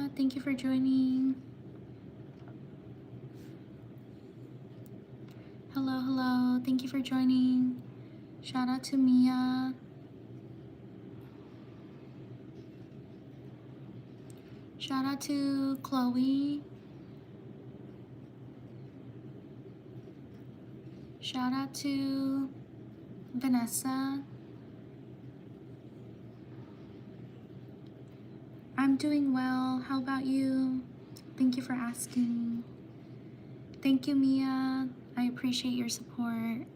Mia, thank you for joining. Hello, hello, thank you for joining. Shout out to Mia. Shout out to Chloe. Shout out to Vanessa. I'm doing well. How about you? Thank you for asking. Thank you, Mia. I appreciate your support.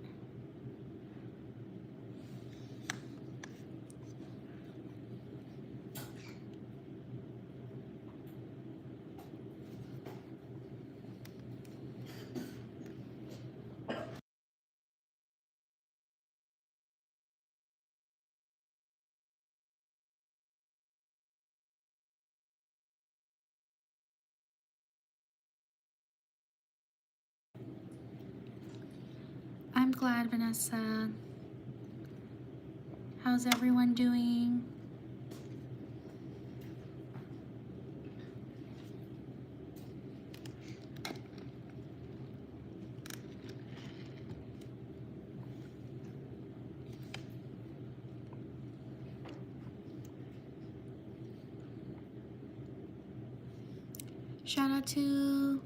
I'm glad, Vanessa. How's everyone doing? Shout out to...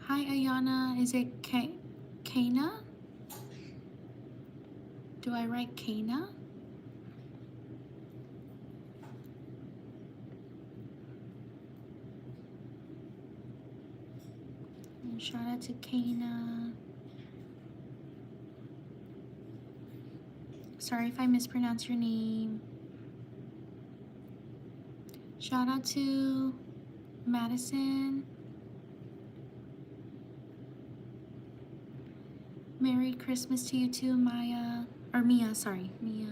Hi, Ayana. Is it Kana? Do I write Kana? And shout out to Kana. Sorry if I mispronounce your name. Shout out to Madison. Merry Christmas to you too, Maya. Or Mia, sorry, Mia.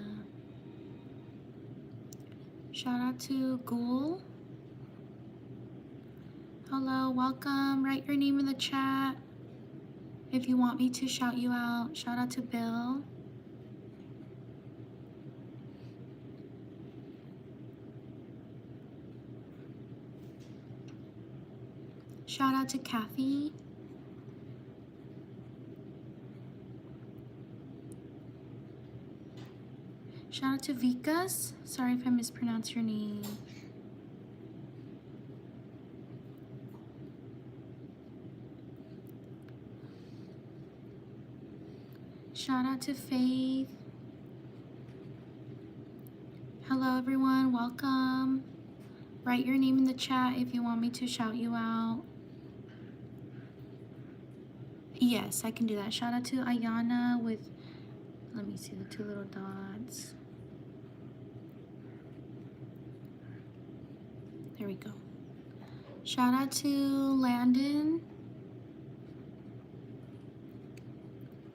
Shout out to Ghoul. Hello, welcome. Write your name in the chat if you want me to shout you out. Shout out to Bill. Shout out to Kathy. Shout out to Vikas. Sorry if I mispronounce your name. Shout out to Faith. Hello everyone, welcome. Write your name in the chat if you want me to shout you out. Yes, I can do that. Shout out to Ayana with, let me see the 2 little dots. There we go. Shout out to Landon.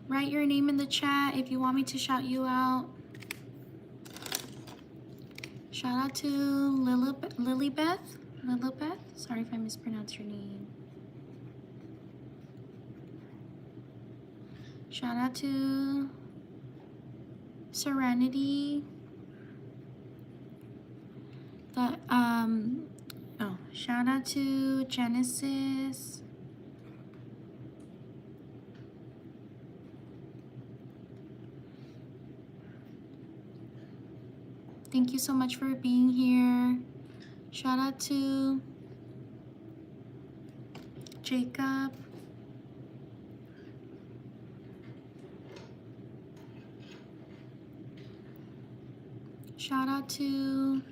Write your name in the chat if you want me to shout you out. Shout out to Lilybeth. Sorry if I mispronounced your name. Shout out to Serenity. Shout out to Genesis. Thank you so much for being here. Shout out to Jacob. Shout out to...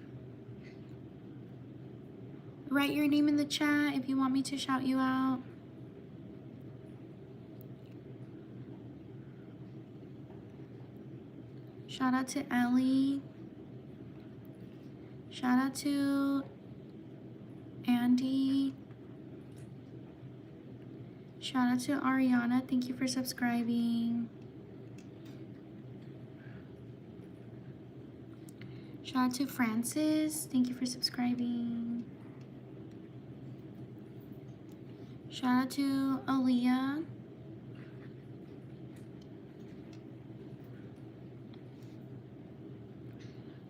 Write your name in the chat if you want me to shout you out. Shout out to Ellie. Shout out to Andy. Shout out to Ariana. Thank you for subscribing. Shout out to Francis. Thank you for subscribing. Shout out to Aaliyah.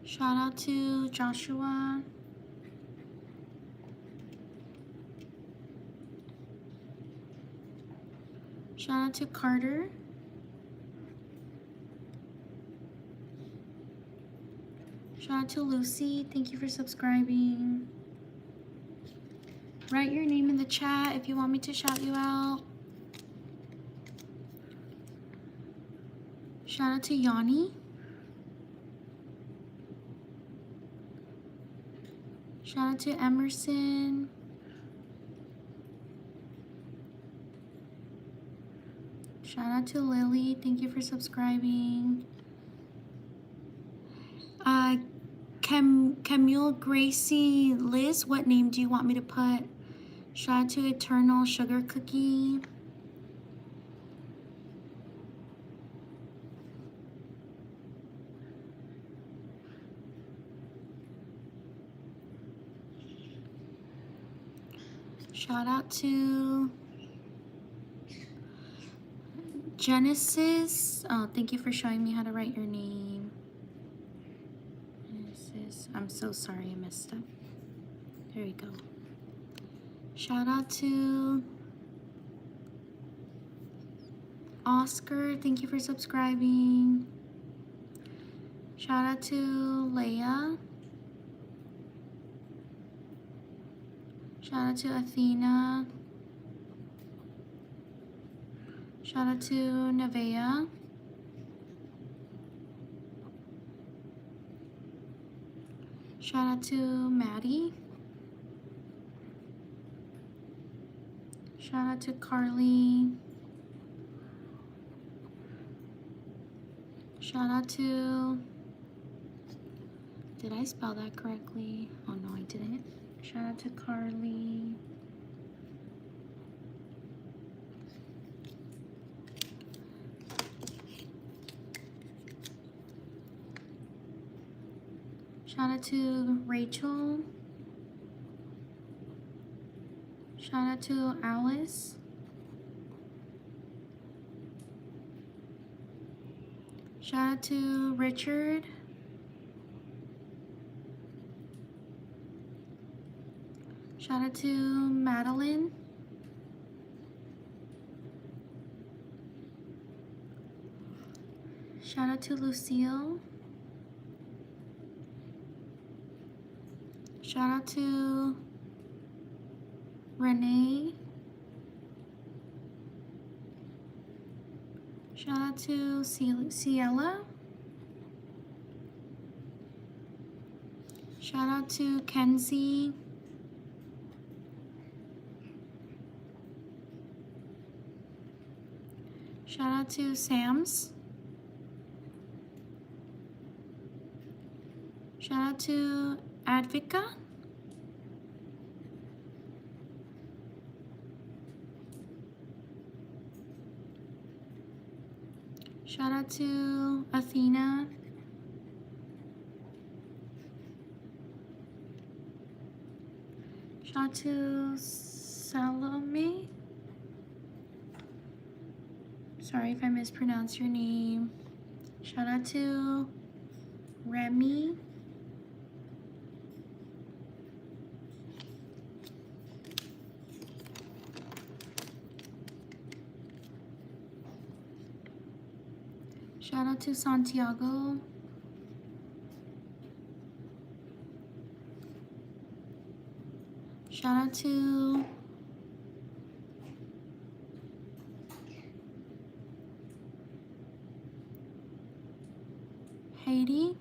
Shout out to Joshua. Shout out to Carter. Shout out to Lucy. Thank you for subscribing. Write your name in the chat if you want me to shout you out. Shout out to Yanni. Shout out to Emerson. Shout out to Lily. Thank you for subscribing. Camille Gracie Liz, what name do you want me to put? Shout out to Eternal Sugar Cookie. Shout out to Genesis. Oh, thank you for showing me how to write your name. Genesis. I'm so sorry I messed up. There we go. Shout out to Oscar. Thank you for subscribing. Shout out to Leia. Shout out to Athena. Shout out to Nevaeh. Shout out to Maddie. Shout out to Carly. Shout out to... Did I spell that correctly? Oh no, I didn't. Shout out to Carly. Shout out to Rachel. Shout out to Alice. Shout out to Richard. Shout out to Madeline. Shout out to Lucille. Shout out to Renee. Shout out to Ciela. Shout out to Kenzie. Shout out to Sam's. Shout out to Advika. Shout out to Athena. Shout out to Salome. Sorry if I mispronounced your name. Shout out to Remy. Shout out to Santiago. Shout out to Haiti.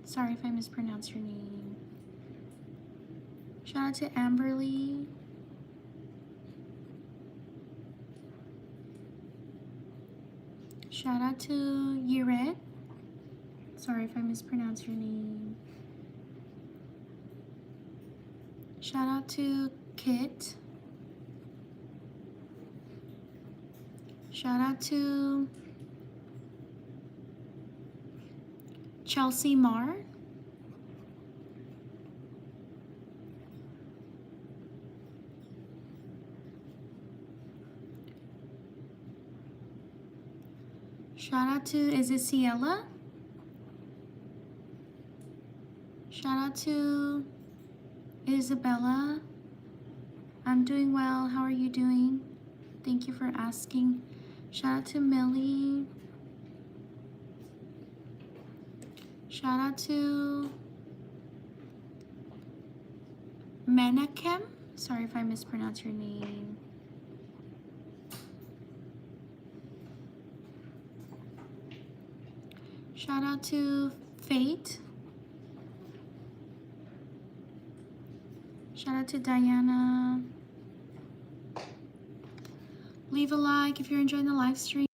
Sorry if I mispronounced your name. Shout out to Amberly. Shout out to Yiret. Sorry if I mispronounced your name. Shout out to Kit. Shout out to Chelsea Marr. Shout out to, is it Ciela? Shout out to Isabella. I'm doing well. How are you doing? Thank you for asking. Shout out to Millie. Shout out to Menakem. Sorry if I mispronounce your name. Shout out to Fate. Shout out to Diana. Leave a like if you're enjoying the live stream.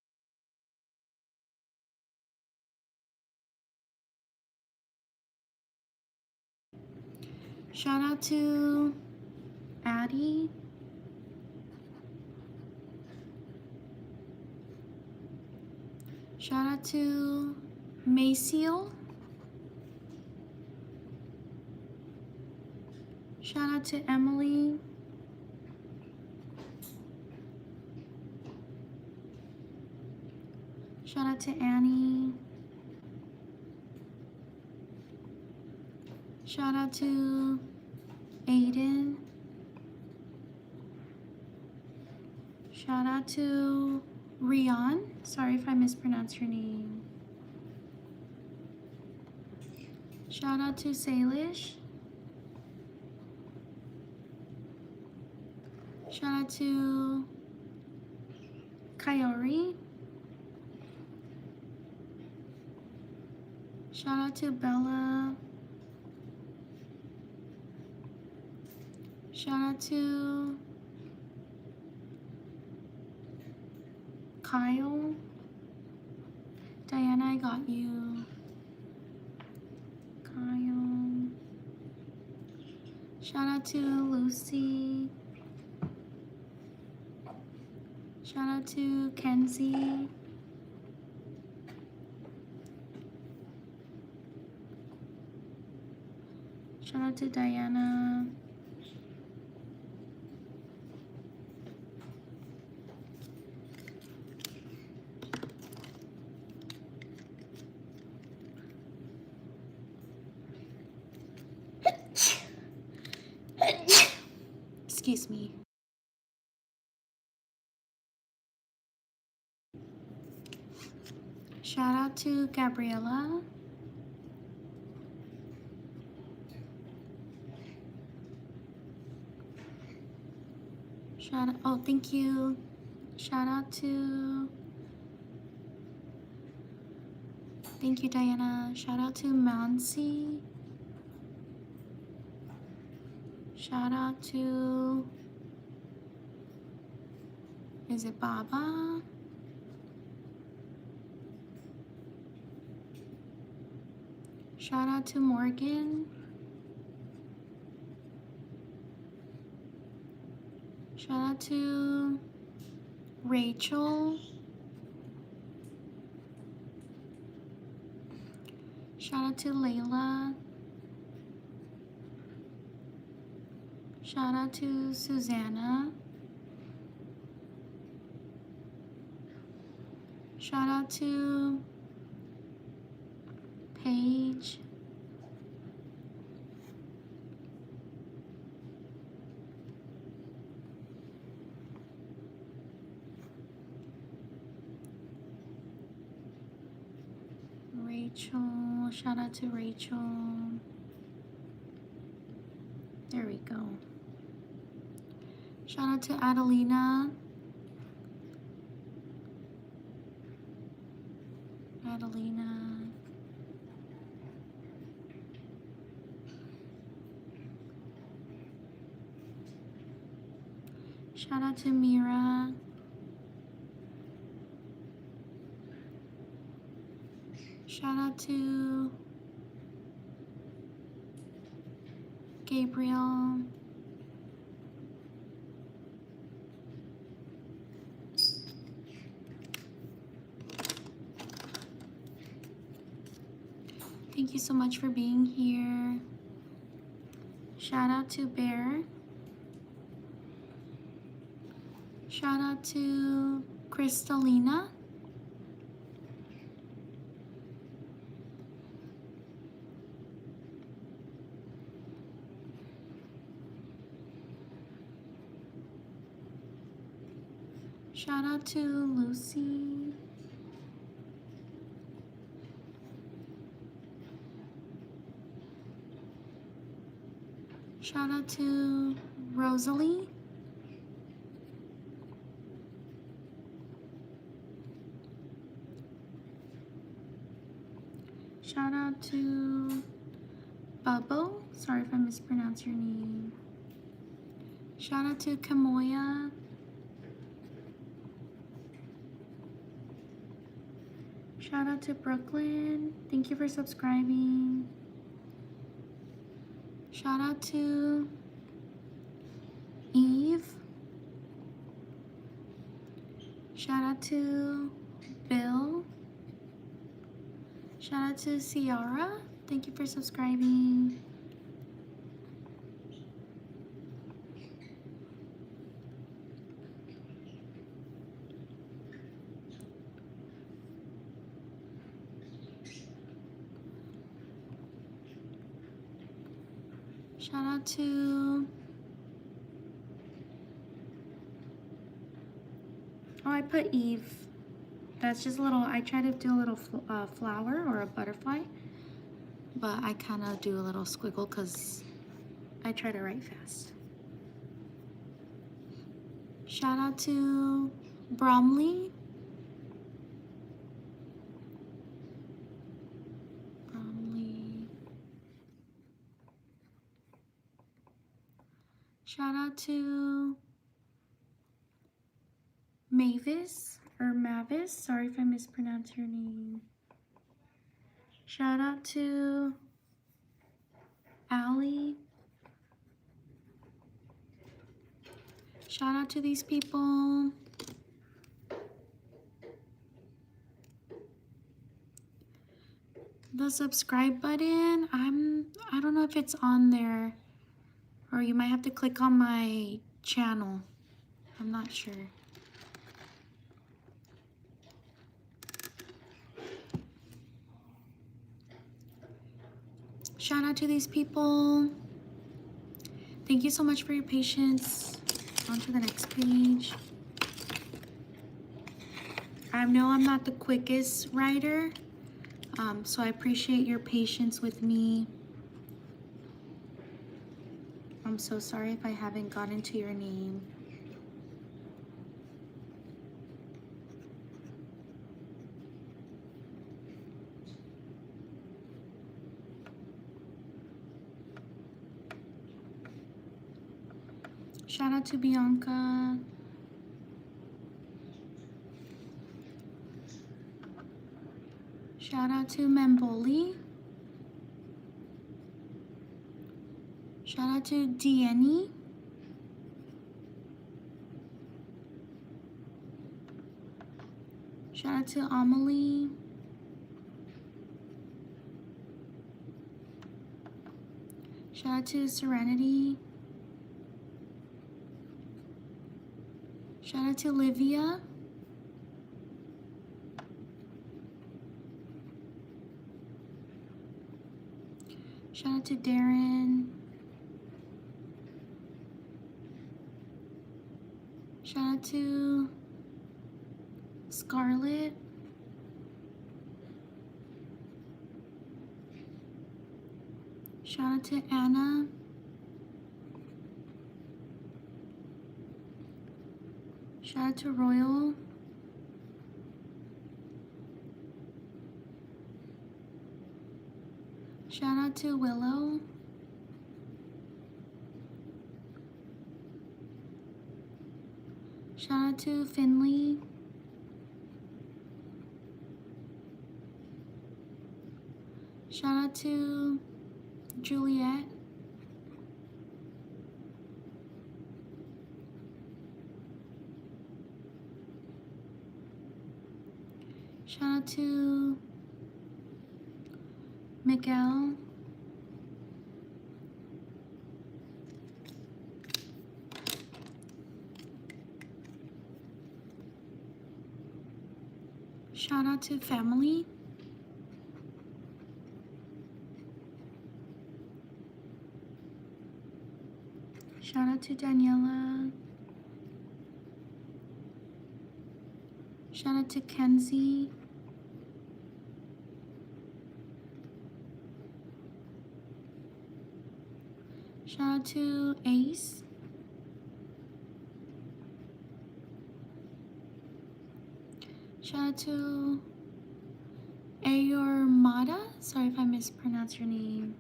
Shout out to Addie. Shout out to Maciel. Shout out to Emily. Shout out to Annie. Shout out to Aiden. Shout out to Rian. Sorry if I mispronounced your name. Shout out to Salish. Shout out to Kayori. Shout out to Bella. Shout out to Kyle. Diana, I got you. Kyle. Shout out to Lucy. Shout out to Kenzie. Shout out to Diana. Excuse me. Shout out to Gabriella. Shout out, oh, thank you. Shout out to, thank you, Diana. Shout out to Mansi. Shout out to, is it Baba? Shout out to Morgan. Shout out to Rachel. Shout out to Layla. Shout out to Susanna. Shout out to Paige. Rachel, shout out to Rachel. There we go. Shout out to Adelina. Adelina. Shout out to Mira. Shout out to Gabriel. Thank you so much for being here. Shout out to Bear. Shout out to Kristalina. Shout out to Lucy. Shout out to Rosalie. Shout out to Bubbo. Sorry if I mispronounce your name. Shout out to Kamoya. Shout out to Brooklyn. Thank you for subscribing. Shout out to Eve. Shout out to Bill. Shout out to Ciara. Thank you for subscribing. Shout out to... Oh, I put Eve. That's just a little... I try to do a little flower or a butterfly. But I kind of do a little squiggle because I try to write fast. Shout out to Bromley. Shout out to Mavis or Mavis. Sorry if I mispronounced your name. Shout out to Allie. Shout out to these people. The subscribe button, I don't know if it's on there, or you might have to click on my channel. I'm not sure. Shout out to these people. Thank you so much for your patience. On to the next page. I know I'm not the quickest writer, so I appreciate your patience with me. I'm so sorry if I haven't gotten to your name. Shout out to Bianca. Shout out to Memboli. Shout out to Dieni. Shout out to Amelie. Shout out to Serenity. Shout out to Livia. Shout out to Darren. Shout out to Scarlett. Shout out to Anna. Shout out to Royal. Shout out to Willow. Shout out to Finley. Shout out to Juliet. Shout out to Miguel. Shout out to family. Shout out to Daniela. Shout out to Kenzie. Shout out to Ace. Shout out to Ayormada. Sorry if I mispronounced your name.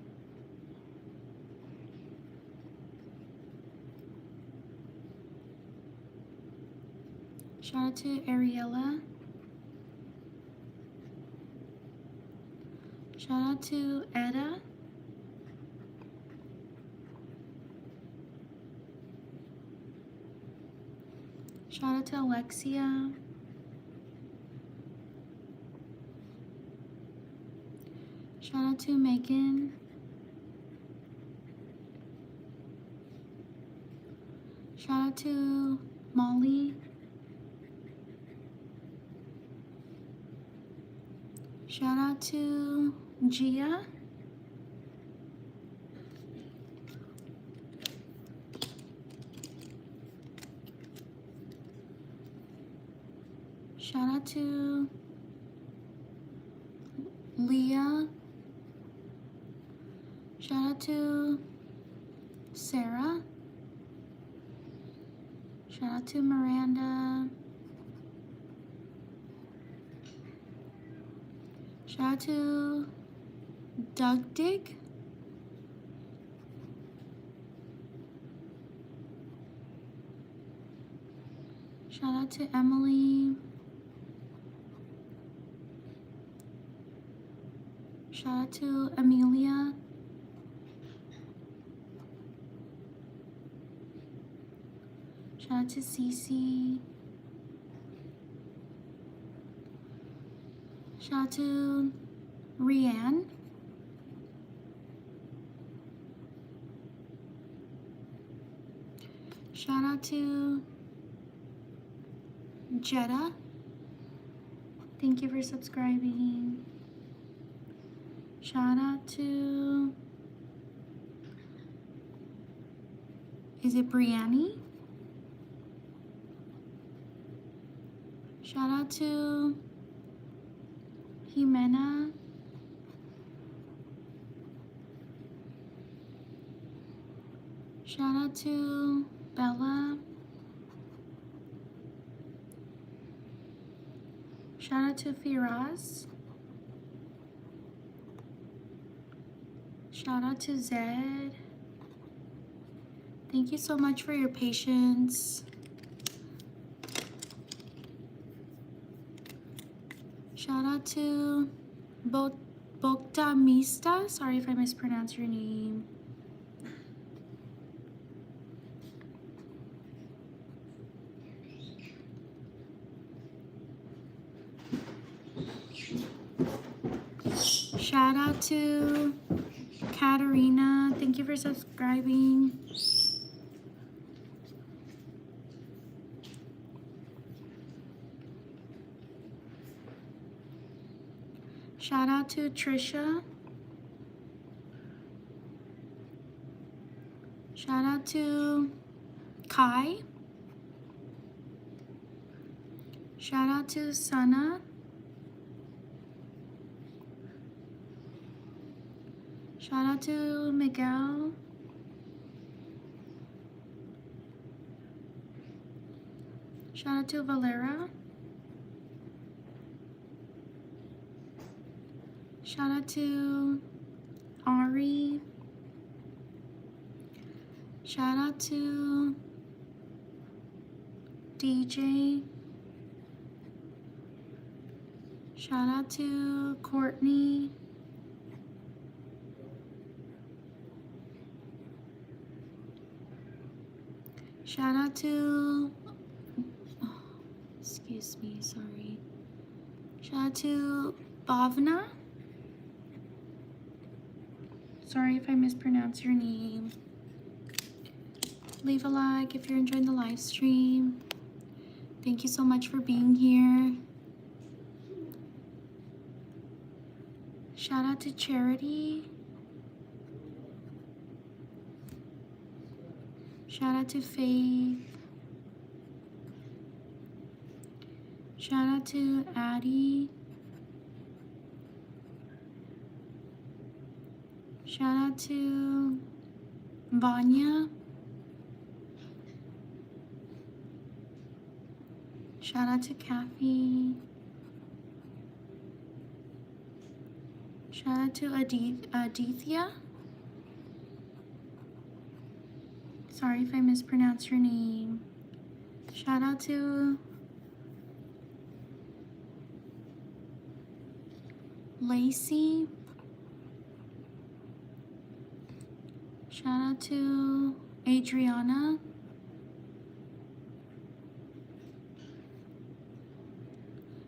Shout out to Ariella. Shout out to Etta. Shout out to Alexia. Shout out to Megan. Shout out to Molly. Shout out to Gia. Shout out to Leah. Shout out to Sarah. Shout out to Miranda. Shout out to Doug Dig. Shout out to Emily. Shout out to Amelia. Shout out to Cece. Shout out to Rianne. Shout out to Jetta. Thank you for subscribing. Shout out to, is it Brianni? Shout out to Jimena. Shout out to Bella. Shout out to Firas. Shout out to Zed. Thank you so much for your patience. Shout out to Bokta Mista. Sorry if I mispronounced your name. Shout out to Katarina. Thank you for subscribing. Shout out to Trisha. Shout out to Kai. Shout out to Sana. Shout out to Miguel. Shout out to Valera. Shout out to Ari. Shout out to DJ. Shout out to Courtney. Shout out to, excuse me, sorry. Shout out to Bhavna. Sorry if I mispronounced your name. Leave a like if you're enjoying the live stream. Thank you so much for being here. Shout out to Charity. Shout out to Faith. Shout out to Addie. Shout out to Vanya. Shout out to Kathy. Shout out to Adithya. Sorry if I mispronounced your name. Shout out to Lacey. Shout out to Adriana.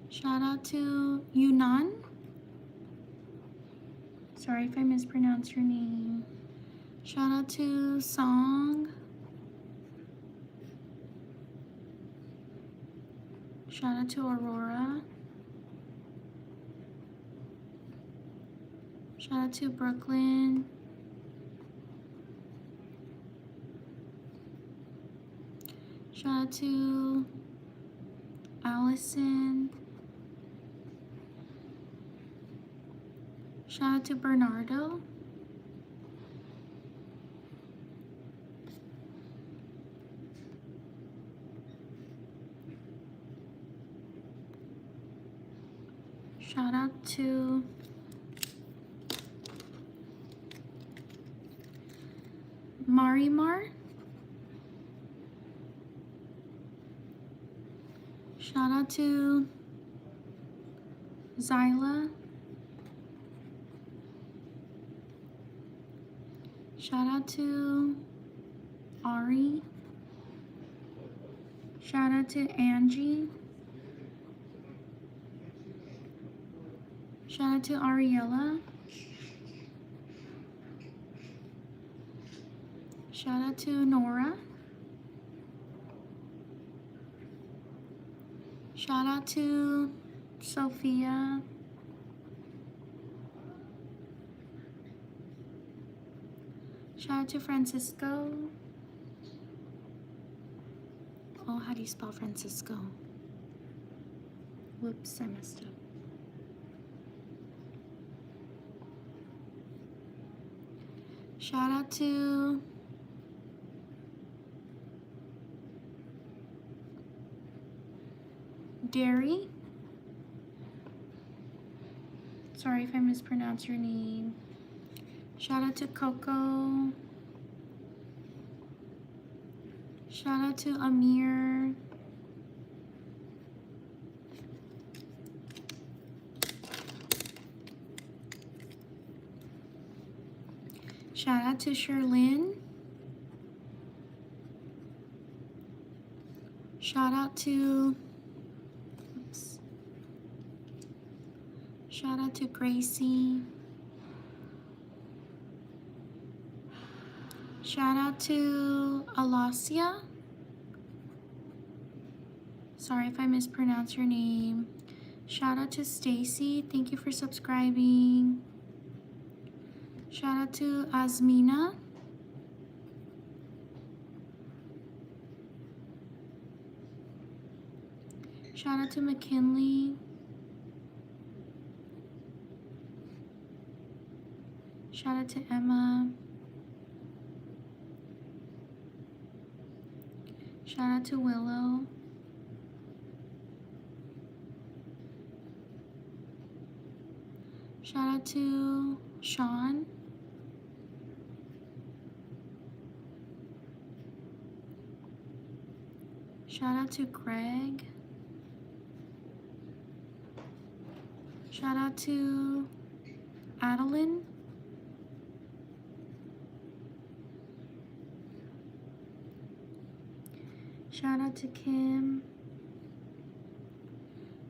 Shout out to Yunnan. Sorry if I mispronounced your name. Shout out to Song. Shout out to Aurora. Shout out to Brooklyn. Shout out to Allison. Shout out to Bernardo. Shout out to Marimar. Shout out to Zyla. Shout out to Ari. Shout out to Angie. Shout out to Ariella. Shout out to Nora. Shout out to Sophia. Shout out to Francisco. Oh, how do you spell Francisco? Whoops, I messed up. Shout out to Derry. Sorry if I mispronounced your name. Shout out to Coco. Shout out to Amir. Shout out to Sherlyn. Shout out to Shout out to Gracie. Shout out to Alasia. Sorry if I mispronounced your name. Shout out to Stacy. Thank you for subscribing. Shout out to Asmina. Shout out to McKinley. Shout out to Emma. Shout out to Willow. Shout out to Sean. Shout out to Greg. Shout out to Adeline. Shout out to Kim.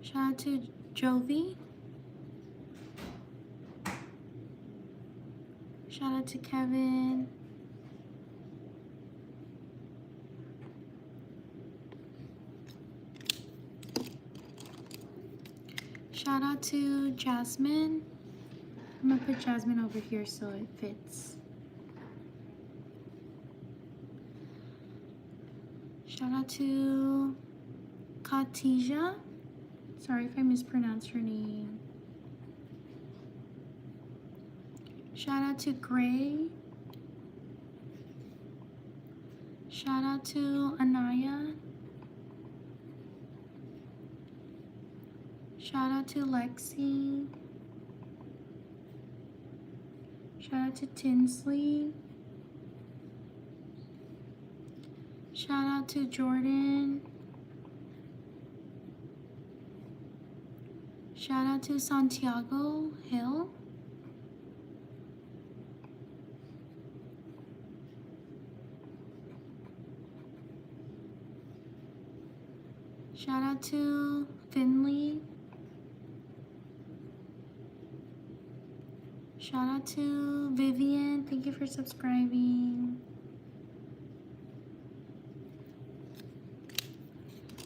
Shout out to Jovi. Shout out to Kevin. Shout out to Jasmine. I'm gonna put Jasmine over here so it fits. Shout out to Katija. Sorry if I mispronounced her name. Shout out to Gray. Shout out to Anaya. Shout out to Lexi. Shout out to Tinsley. Shout out to Jordan. Shout out to Santiago Hill. Shout out to Finley. Shout out to Vivian. Thank you for subscribing.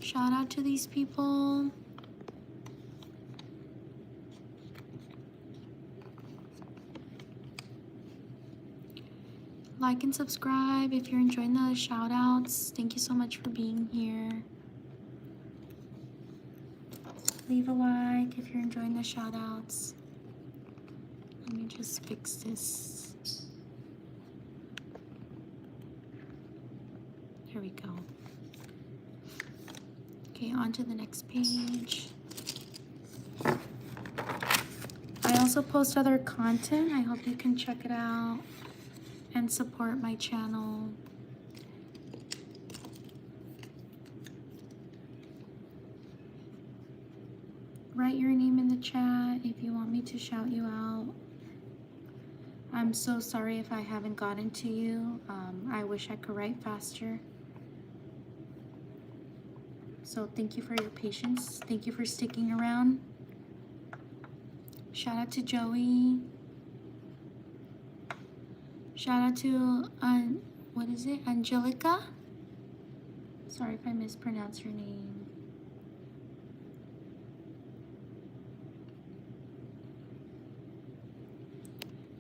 Shout out to these people. Like and subscribe if you're enjoying the shout outs. Thank you so much for being here. Leave a like if you're enjoying the shout outs. Let me just fix this. Here we go. Okay, on to the next page. I also post other content. I hope you can check it out and support my channel. Write your name in the chat if you want me to shout you out. I'm so sorry if I haven't gotten to you. I wish I could write faster. So thank you for your patience. Thank you for sticking around. Shout out to Joey. Shout out to, what is it? Angelica? Sorry if I mispronounced your name.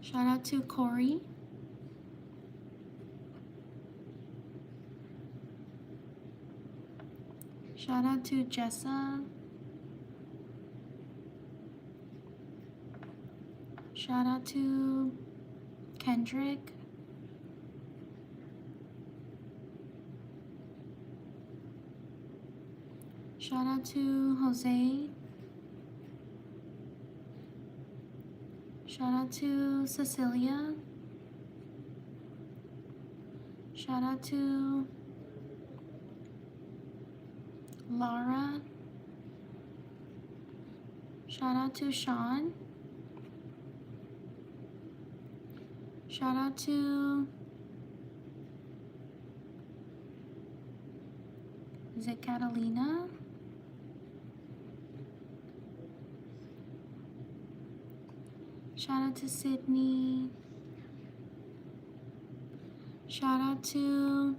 Shout out to Corey. Shout out to Jessa. Shout out to Kendrick. Shout out to Jose. Shout out to Cecilia. Shout out to Laura. Shout out to Sean. Shout out to, is it Catalina? Shout out to Sydney. Shout out to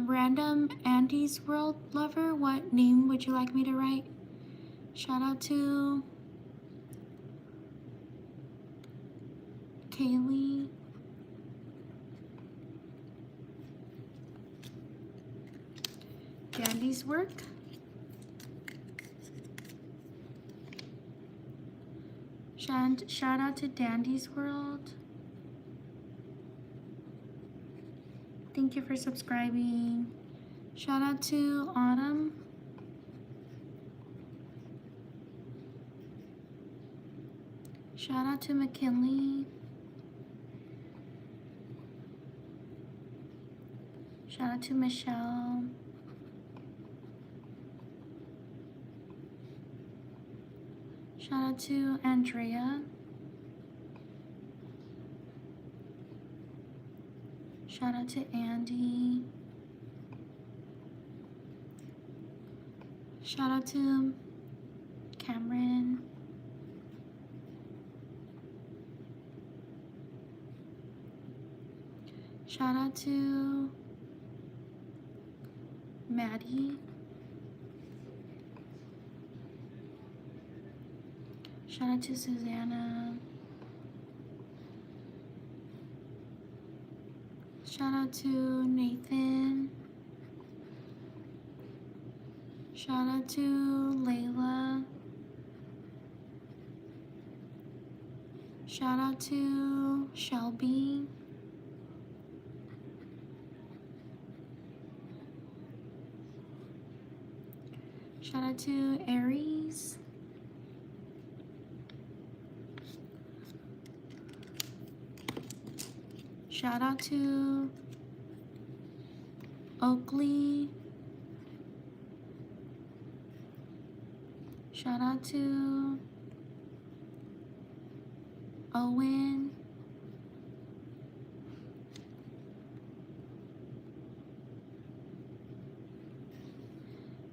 Random Andy's World Lover. What name would you like me to write? Shout out to Kaylee. Dandy's Work. Shout out to Dandy's World. Thank you for subscribing. Shout out to Autumn. Shout out to McKinley. Shout out to Michelle. Shout out to Andrea. Shout out to Andy. Shout out to Cameron. Shout out to Maddie. Shout out to Susanna. Shout out to Nathan. Shout out to Layla. Shout out to Shelby. Shout out to Aries. Shout out to Oakley. Shout out to Owen.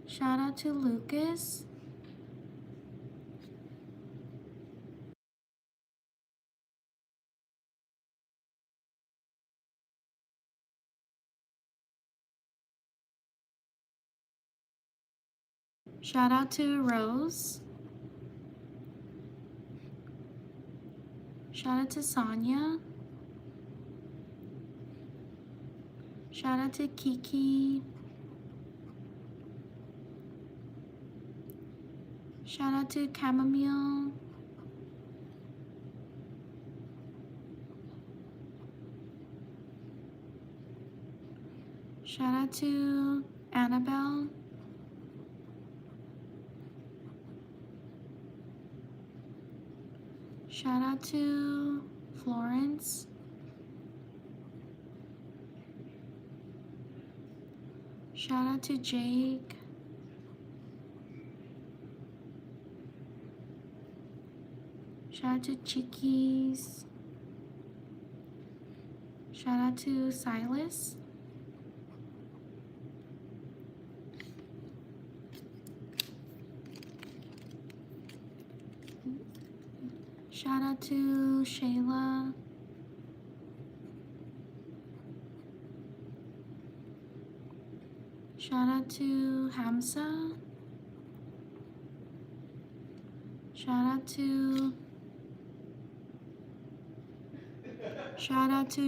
Shout out to Lucas. Shout out to Rose. Shout out to Sonia. Shout out to Kiki. Shout out to Chamomile. Shout out to Annabelle. Shout out to Florence. Shout out to Jake. Shout out to Chickies. Shout out to Silas. Shout out to Shayla. Shout out to Hamza. Shout out to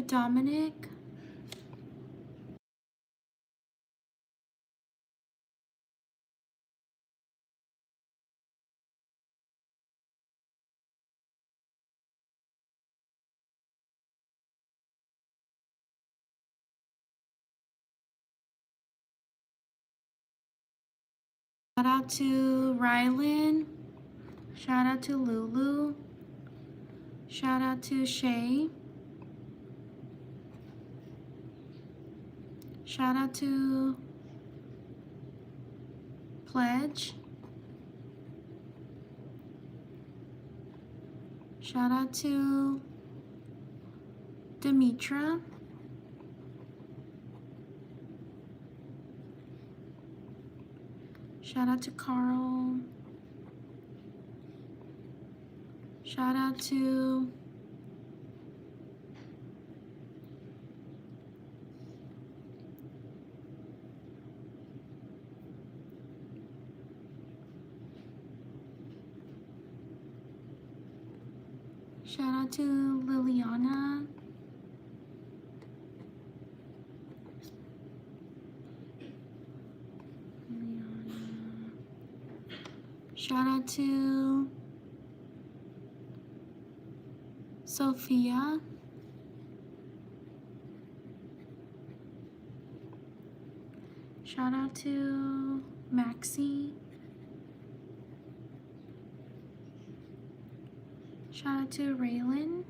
Dominic. Shout out to Rylan. Shout out to Lulu. Shout out to Shay. Shout out to Pledge. Shout out to Demetra. Shout out to Carl. Shout out to Liliana. Shout out to Sophia. Shout out to Maxie. Shout out to Raylan.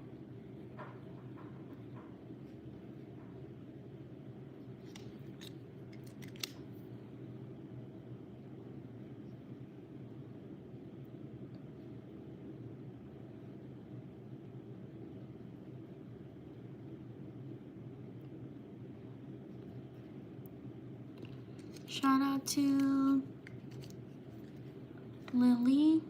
Shout out to Lily.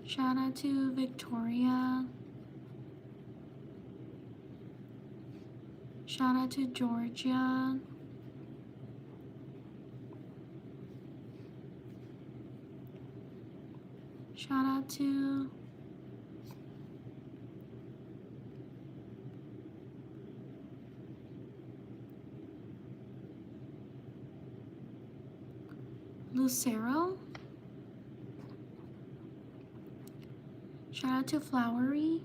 Shout out to Victoria. Shout out to Georgia. Shout out to Lucero. Shout out to Flowery.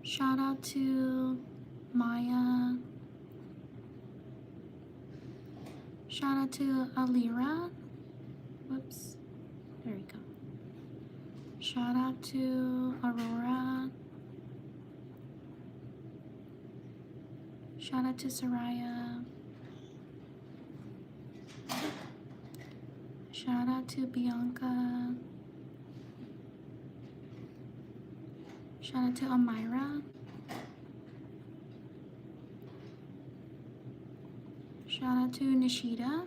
Shout out to Maya. Shout out to Alira. Whoops. There we go. Shout out to Aurora. Shout out to Soraya. Shout out to Bianca. Shout out to Amira. Shout out to Nishida.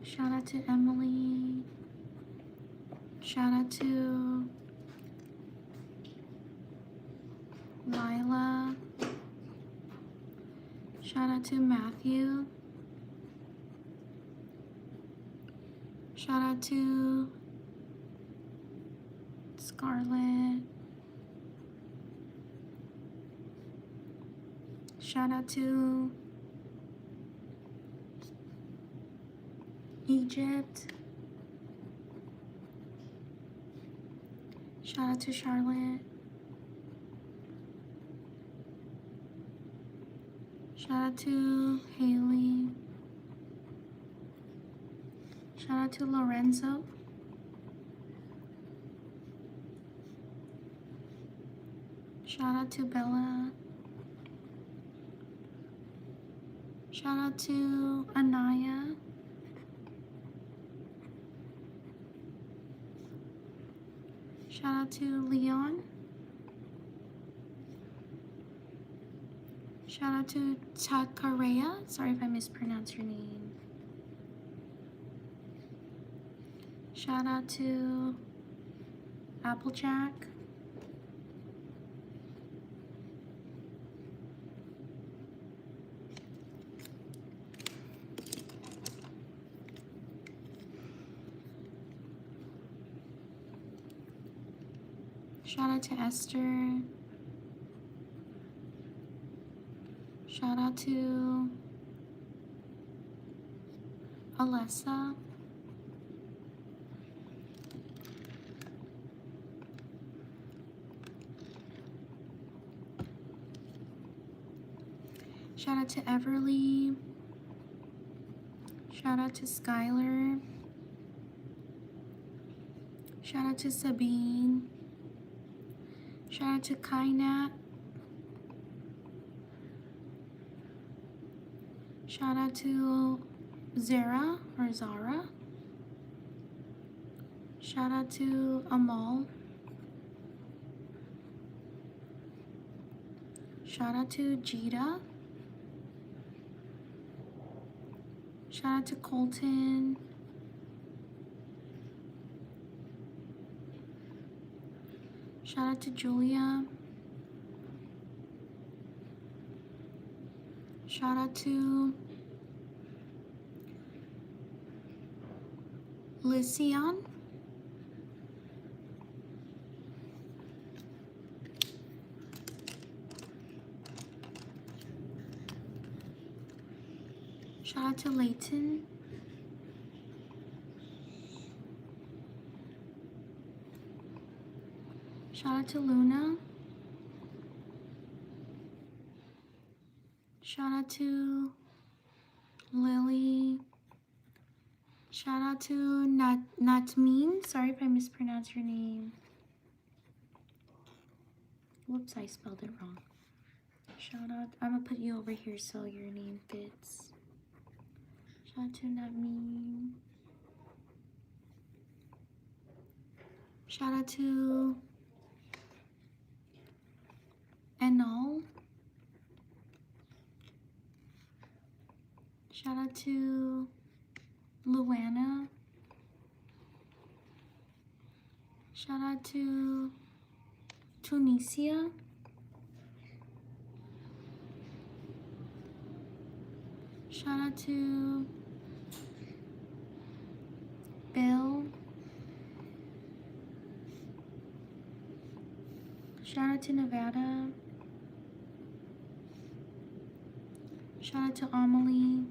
Shout out to Emily. Shout out to Lila. Shout out to Matthew. Shout out to Scarlett. Shout out to Egypt. Shout out to Charlotte. Shout out to Haley. Shout out to Lorenzo. Shout out to Bella. Shout out to Anaya. Shout out to Leon. Shout out to Takareya. Sorry if I mispronounced your name. Shout out to Applejack. Shout out to Esther. Shout out to Alessa. Shout out to Everly. Shout out to Skylar. Shout out to Sabine. Shout out to Kainat. Shout out to Zara or Zara. Shout out to Amal. Shout out to Jita. Shout out to Colton. Shout out to Julia. Shout out to Lycian. Shout out to Layton. Shout out to Luna. Shout out to Lily. Shout out to Natmeen. Sorry if I mispronounced your name. Whoops, I spelled it wrong. Shout out. I'm gonna put you over here so your name fits. Shout out to Natmeen. Shout out to Enol. Shout out to Luana. Shout out to Tunisia. Shout out to Bill. Shout out to Nevada. Shout out to Amelie.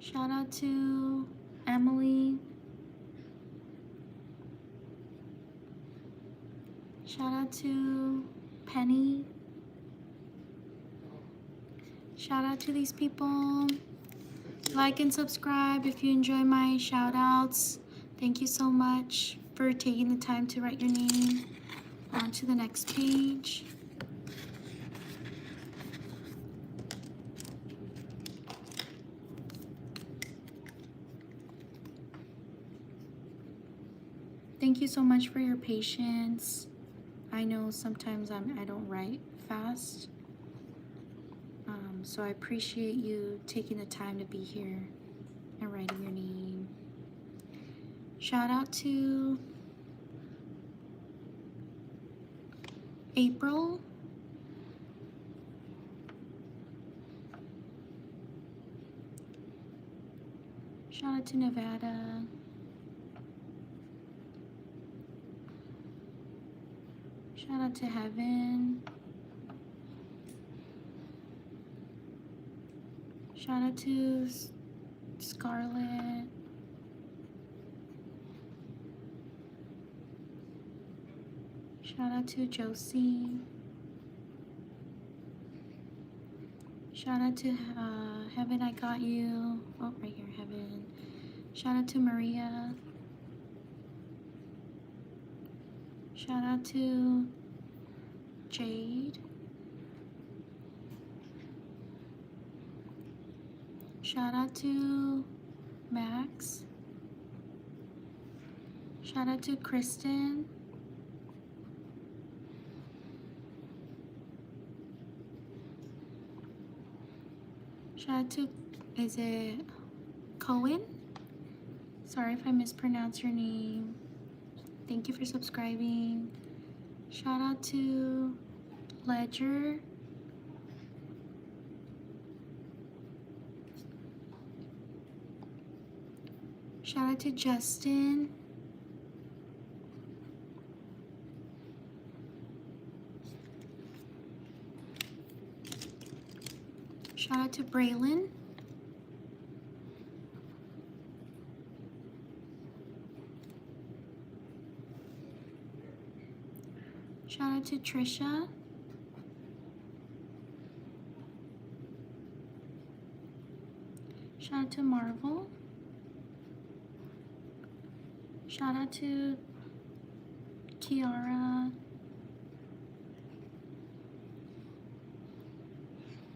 Shout out to Emily. Shout out to Penny. Shout out to these people. Like and subscribe if you enjoy my shout outs. Thank you so much for taking the time to write your name. On to the next page. Thank you so much for your patience. I know sometimes I don't write fast. So I appreciate you taking the time to be here and writing your name. Shout out to April. Shout out to Nevada. Shout out to Heaven. Shout out to Scarlett. Shout out to Josie. Shout out to Heaven, I got you. Oh, right here, Heaven. Shout out to Maria. Shout out to Jade. Shout out to Max. Shout out to Kristen. Shout out to, is it Cohen? Sorry if I mispronounce your name. Thank you for subscribing. Shout out to Ledger. Shout out to Justin. Shout out to Braylon. Shout out to Trisha. Shout out to Marvel. Shout out to Kiara.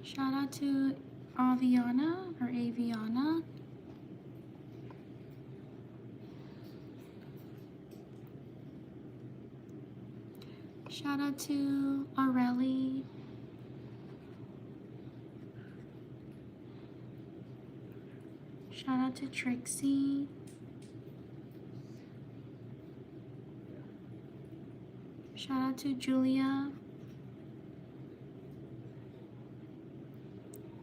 Shout out to Aviana or Aviana. Shout out to Aurelie. Shout out to Trixie. Shout out to Julia.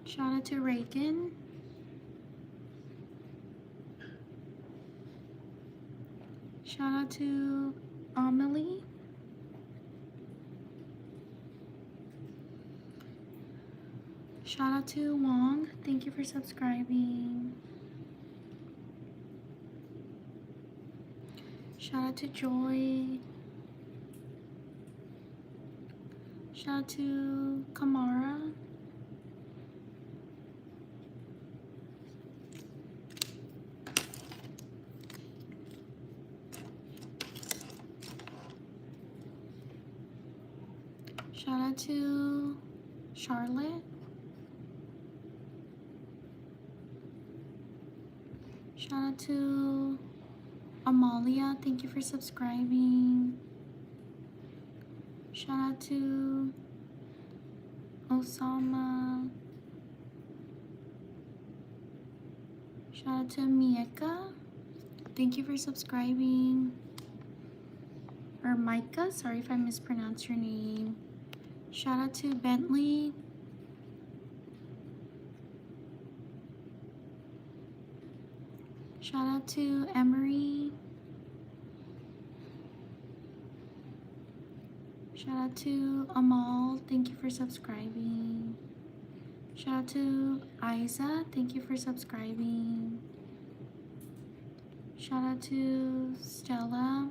Shout out to Reagan. Shout out to Amelie. Shout out to Wong. Thank you for subscribing. Shout out to Joy. Shout out to Kamara. Shout out to Charlotte. Shout out to Amalia. Thank you for subscribing. Shout out to Osama. Shout out to Mieka. Thank you for subscribing. Or Micah. Sorry if I mispronounced your name. Shout out to Bentley. Shout out to Emery. Shout out to Amal, thank you for subscribing. Shout out to Isa, thank you for subscribing. Shout out to Stella.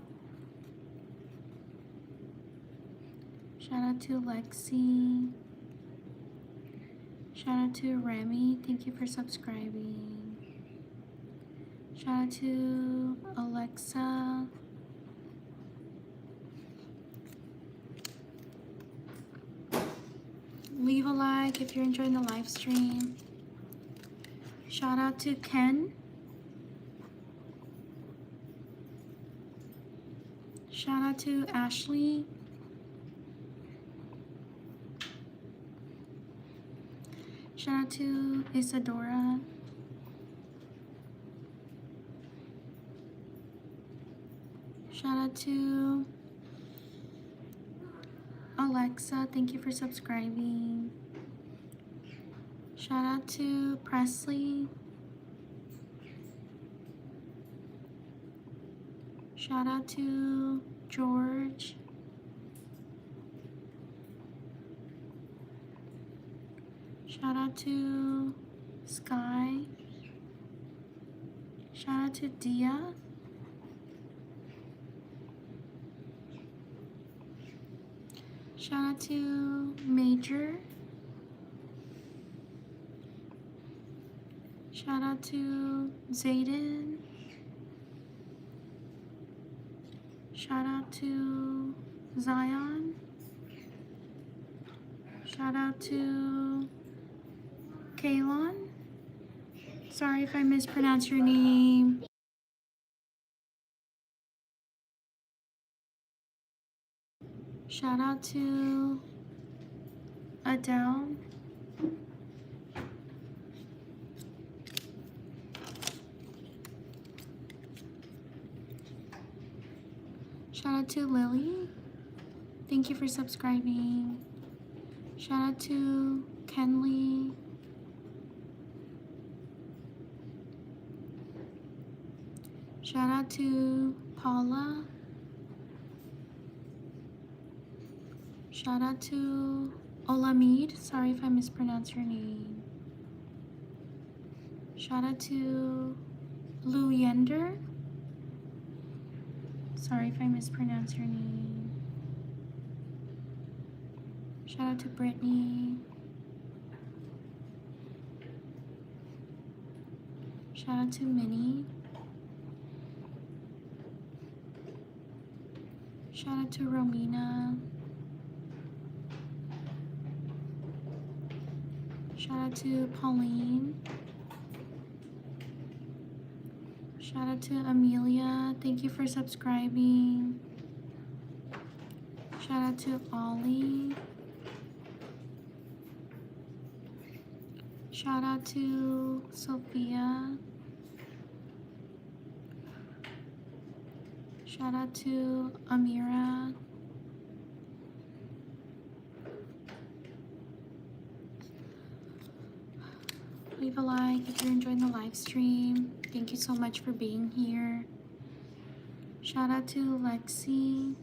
Shout out to Lexi. Shout out to Remy, thank you for subscribing. Shout out to Alexa. Leave a like if you're enjoying the live stream. Shout out to Ken. Shout out to Ashley. Shout out to Isadora. Shout out to Alexa, thank you for subscribing. Shout out to Presley. Shout out to George. Shout out to Sky. Shout out to Dia. Shout out to Major. Shout out to Zayden. Shout out to Zion. Shout out to Kaylon. Sorry if I mispronounced your name. Shout out to Adele. Shout out to Lily. Thank you for subscribing. Shout out to Kenley. Shout out to Paula. Shout out to Olamide. Sorry if I mispronounced your name. Shout out to Lou Yender. Sorry if I mispronounced your name. Shout out to Brittany. Shout out to Minnie. Shout out to Romina. Shout out to Pauline. Shout out to Amelia. Thank you for subscribing. Shout out to Ollie. Shout out to Sophia. Shout out to Amira. Leave a like if you're enjoying the live stream. Thank you so much for being here. Shout out to Lexi.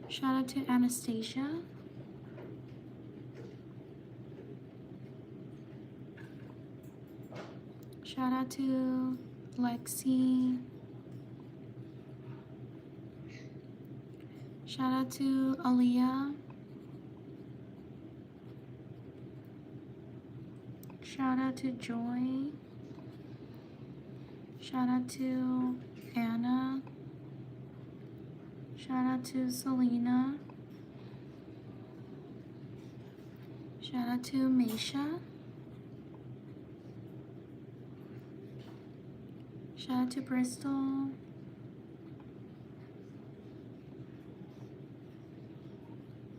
Shout out to Anastasia. Shout out to Lexi. Shout out to Aaliyah. Shout out to Joy. Shout out to Anna. Shout out to Selena. Shout out to Meisha. Shout out to Bristol.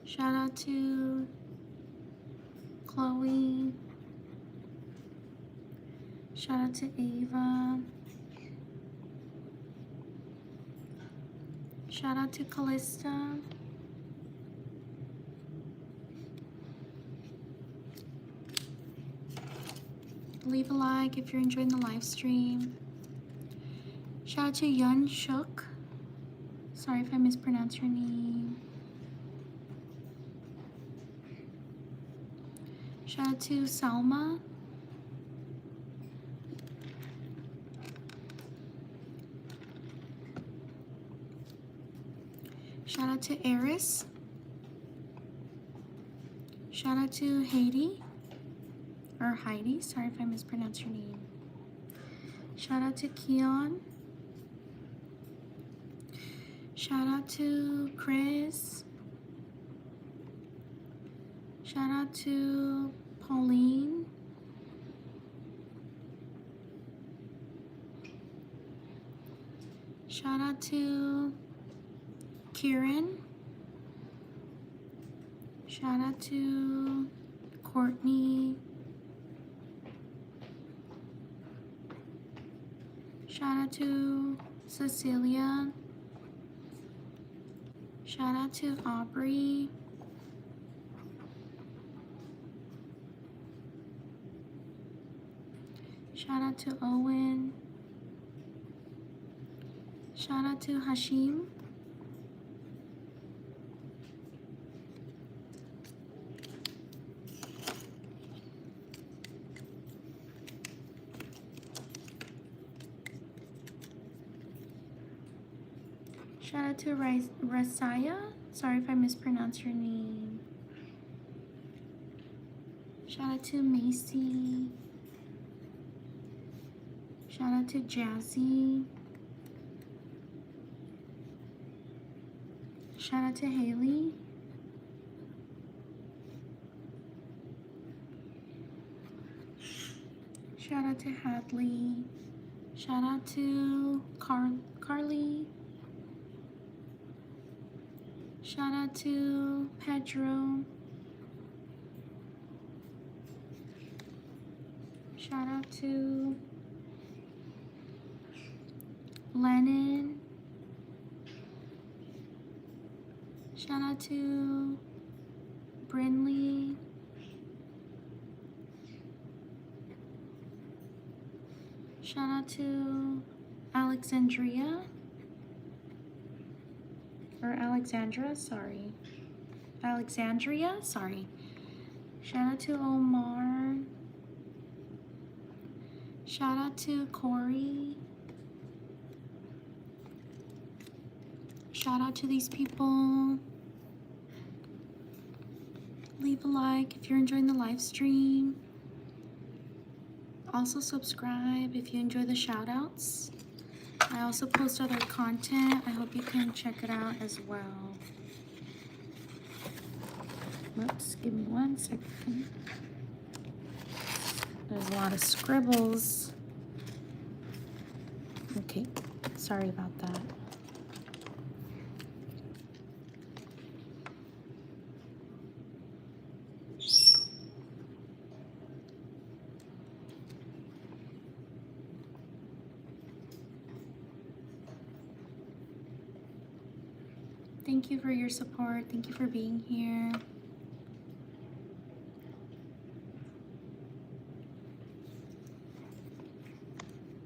Shout out to Chloe. Shout out to Ava. Shout out to Callista. Leave a like if you're enjoying the live stream. Shout out to Yun Shook. Sorry if I mispronounce your name. Shout out to Salma. Shout out to Eris. Shout out to Heidi. Or Heidi. Sorry if I mispronounce your name. Shout out to Keon. Shout out to Chris. Shout out to Pauline. Shout out to Kieran. Shout out to Courtney. Shout out to Cecilia. Shout out to Aubrey. Shout out to Owen. Shout out to Hashim. Shout out to Rasaya. Sorry if I mispronounce your name. Shout out to Macy. Shout out to Jazzy. Shout out to Haley. Shout out to Hadley. Shout out to Carly. Shout out to Pedro. Shout out to Lennon. Shout out to Brinley. Shout out to Alexandria. Or Alexandra, sorry. Alexandria, sorry. Shout out to Omar. Shout out to Corey. Shout out to these people. Leave a like if you're enjoying the live stream. Also subscribe if you enjoy the shout outs. I also post other content. I hope you can check it out as well. Whoops, give me 1 second. There's a lot of scribbles. Okay, sorry about that. Thank you for your support. Thank you for being here.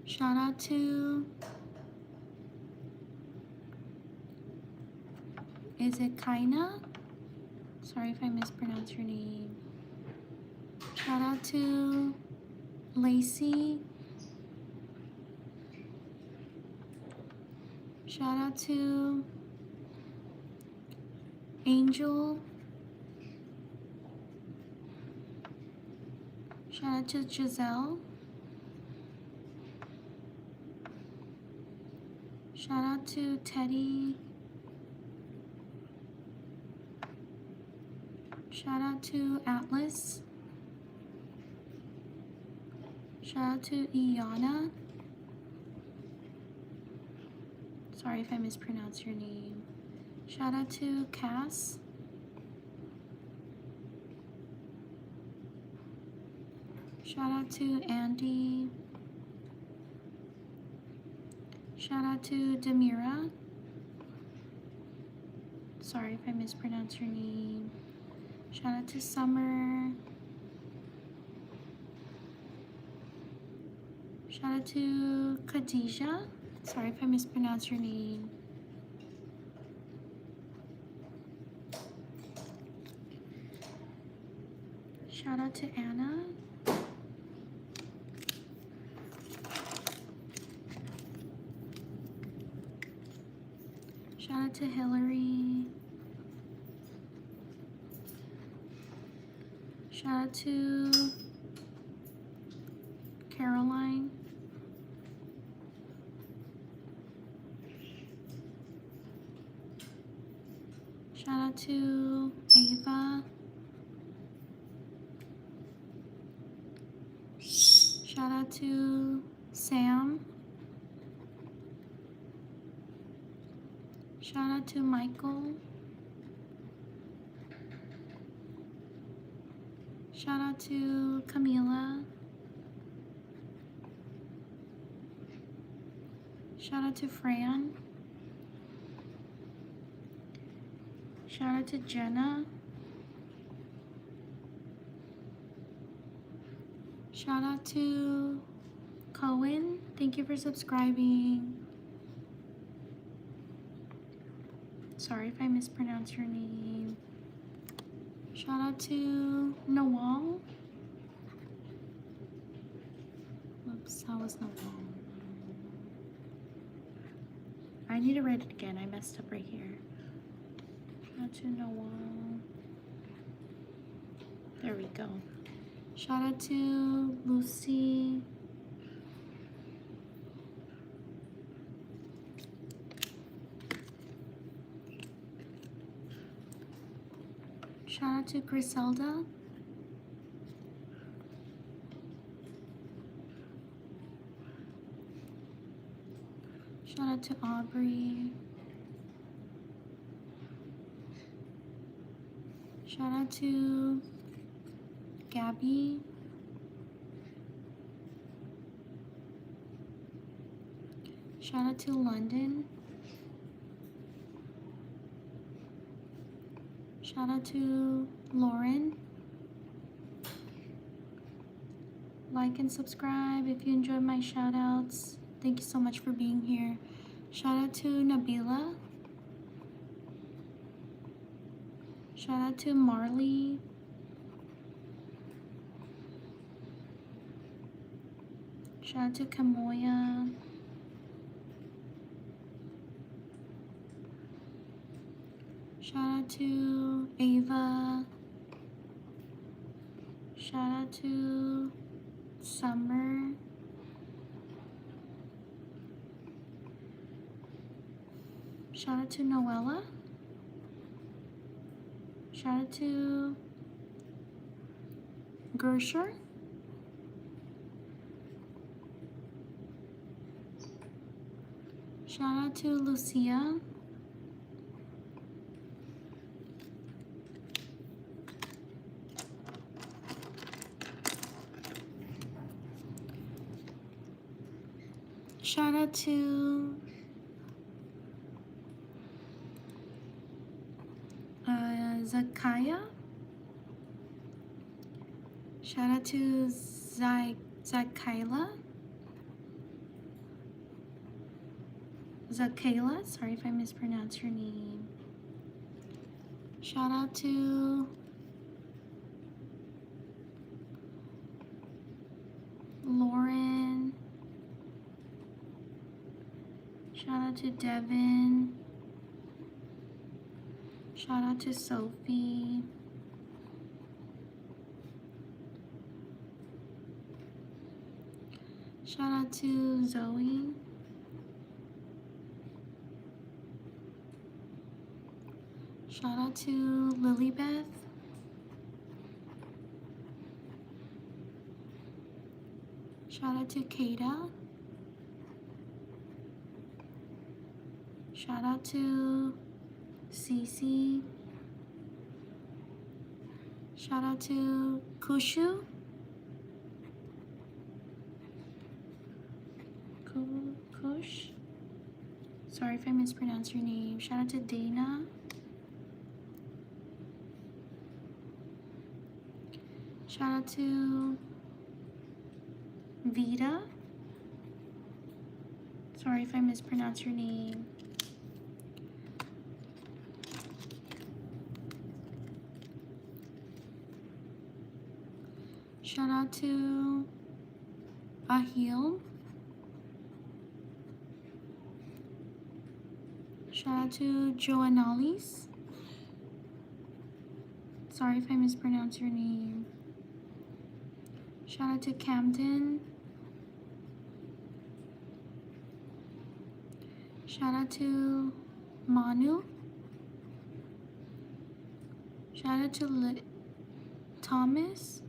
Shout out to, is it Kaina? Sorry if I mispronounce your name. Shout out to Lacey. Shout out to Angel. Shout out to Giselle. Shout out to Teddy. Shout out to Atlas. Shout out to Iana. Sorry if I mispronounce your name. Shout out to Cass. Shout out to Andy. Shout out to Demira. Sorry if I mispronounce your name. Shout out to Summer. Shout out to Khadijah. Sorry if I mispronounce your name. Shout out to Anna. Shout out to Hillary. Shout out to Caroline. Shout out to Ava. Shout out to Sam. Shout out to Michael. Shout out to Camila. Shout out to Fran. Shout out to Jenna. Shout out to Cohen. Thank you for subscribing. Sorry if I mispronounce your name. Shout out to Noel. Oops, that was Noel. I need to write it again. I messed up right here. Shout out to Noel. There we go. Shout out to Lucy. Shout out to Griselda. Shout out to Aubrey. Shout out to Gabby. Shout out to London. Shout out to Lauren. Like and subscribe if you enjoyed my shout outs. Thank you so much for being here. Shout out to Nabila. Shout out to Marley. Shout out to Kamoya. Shout out to Ava. Shout out to Summer. Shout out to Noella. Shout out to Gersher. Shout out to Lucia. Shout out to Zakaya. Shout out to Zakayla. Zakayla, sorry if I mispronounce your name. Shout out to Lauren. Shout out to Devin. Shout out to Sophie. Shout out to Zoe. Shout out to Lilybeth. Shout out to Kata. Shout out to Cece. Shout out to Kushu. Kush. Sorry if I mispronounced your name. Shout out to Dana. Shout out to Vita. Sorry if I mispronounced your name. Shout out to Ahil. Shout out to Joannalis. Sorry if I mispronounce your name. Shout out to Camden. Shout out to Manu. Shout out to Thomas.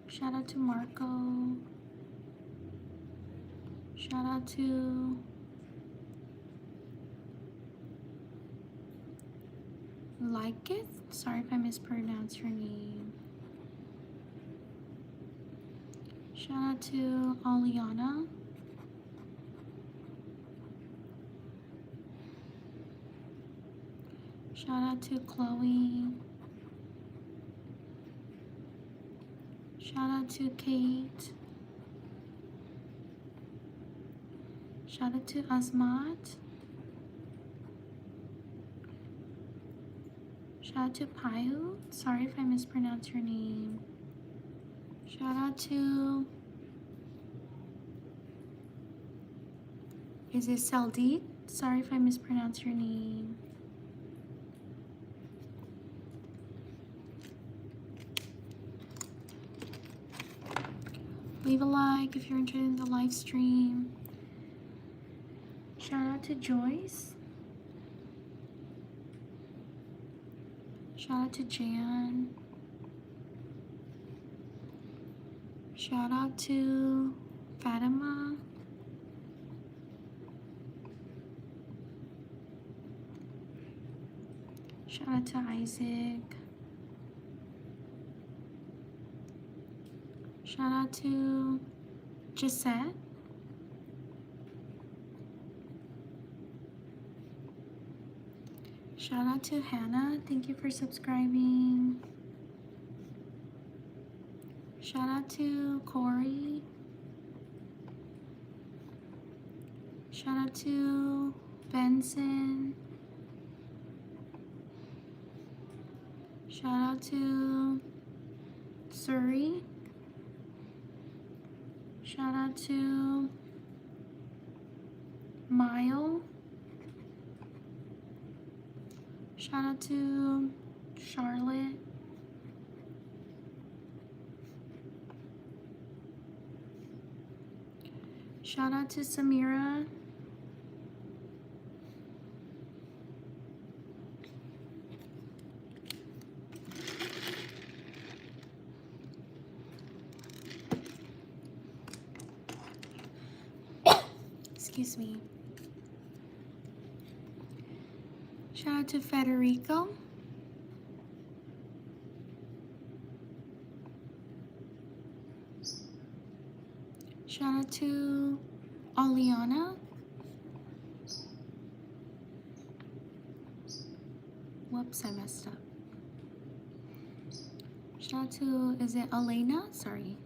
Shout out to Marco. Shout out to Like It. Sorry if I mispronounce your name. Shout out to Aliana. Shout out to Chloe. Shout out to Kate. Shout out to Asmat. Shout out to Payu. Sorry if I mispronounce your name. Shout out to, is it Saldit? Sorry if I mispronounce your name. Leave a like if you're enjoying the live stream. Shout out to Joyce. Shout out to Jan. Shout out to Fatima. Shout out to Isaac. Shout out to Gisette. Shout out to Hannah. Thank you for subscribing. Shout out to Corey. Shout out to Benson. Shout out to Surrey. Shout out to Mile. Shout out to Charlotte. Shout out to Samira. Excuse me. Shout out to Federico. Shout out to Aliana. Whoops, I messed up. Shout out to, is it Elena? Sorry.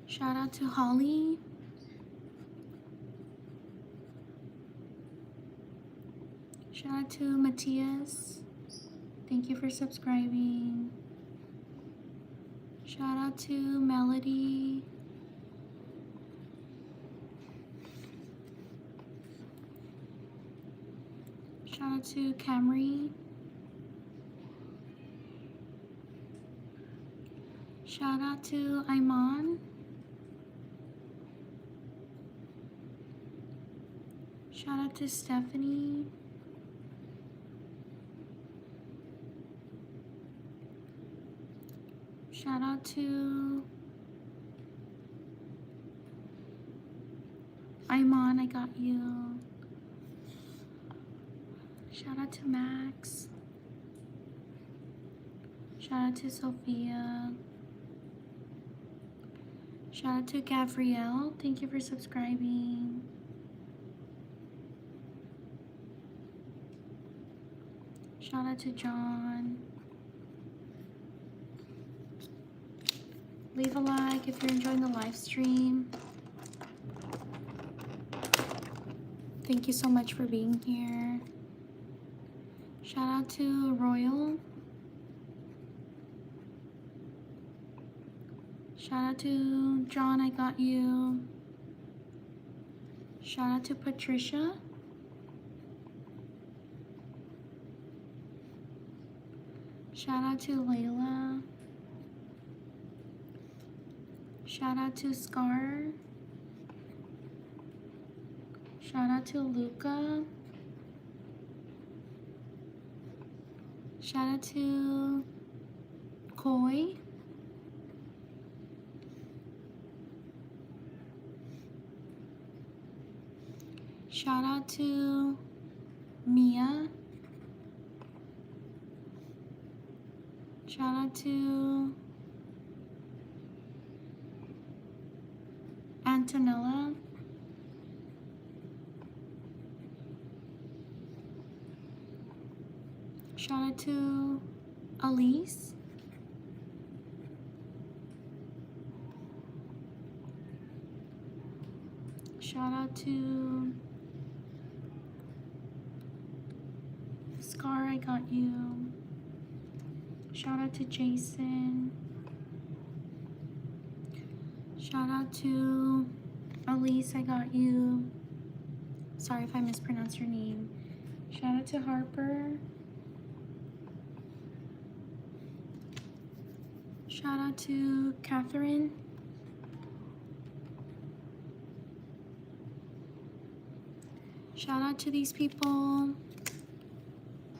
Shout out to Holly. Shout out to Matthias. Thank you for subscribing. Shout out to Melody. Shout out to Camry. Shout out to Iman. Shout out to Stephanie. Shout out to Iman, I got you. Shout out to Max. Shout out to Sophia. Shout out to Gabrielle. Thank you for subscribing. Shout out to John. Leave a like if you're enjoying the live stream. Thank you so much for being here. Shout out to Royal. Shout out to John, I got you. Shout out to Patricia. Shout out to Layla. Shout out to Scar. Shout out to Luca. Shout out to Koi. Shout out to Mia. Shout out to Antonella. Shout out to Elise. Shout out to Scar, I got you. Shout out to Jason. Shout out to Elise, I got you. Sorry if I mispronounced your name. Shout out to Harper. Shout out to Catherine. Shout out to these people.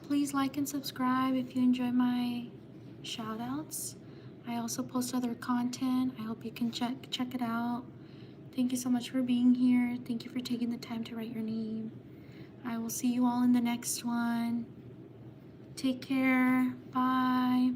Please like and subscribe if you enjoy my shout outs. I also post other content. I hope you can check it out. Thank you so much for being here. Thank you for taking the time to write your name. I will see you all in the next one. Take care. Bye.